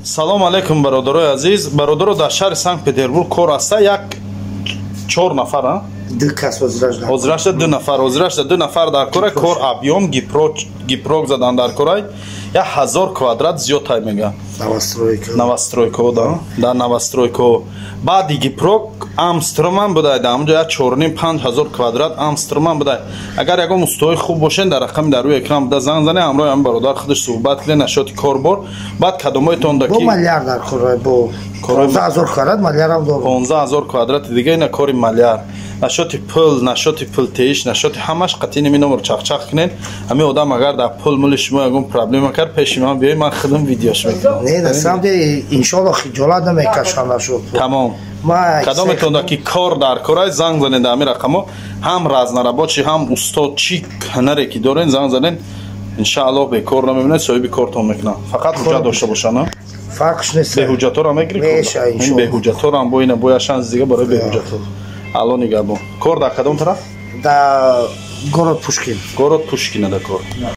салом алейкум бародарои азиз. Бародаро дар шаҳри Санкт Петербург кор аста як 4 нафар ҳозирашда 2 нафар ҳозирашда 2 нафар дар кора кор абъём гипрок задан дар кора 1000 квадрат зиёдтай мега новостройка дар новостройка баъди гипрок амстроман будай дар онҷо 4-5 квадрат амстроман будай. агар ягон мустои хуб бошен дар рақами дар рӯи экран буда занг зане ҳамроҳи ҳам бародар худаш суҳбат киле нашоти корбор баъд кадомоитон даки 15000 квадрати дига ина кори маляр нашоти пул нашоти пултеиш нашоти ҳамаш қатъи наминомро чахчах кинен. ҳамин одам агар дар пул мули шумо ягон проблема кард пеши ман биёед ман худам видеош мекунам. не на самом деле иншалло хиҷолат намекашам нашуд тамом кадометон даки кор дар корай занг занед дар ҳамин рақамо ҳам разнарабочи ҳам устод чӣ ҳунаре ки дорен занг занед иншааллоҳ бекор намемонед соҳиби кортон мекунам. фақат ҳуҷҷат дошта бошанд фарқш нест беҳуҷҷаторам мегирӣ ин беҳуҷҷаторам бо ина бо я шанс дига барои беҳуҷҷатор алло нигабон кор дар кадом тараф да город пушкин да кор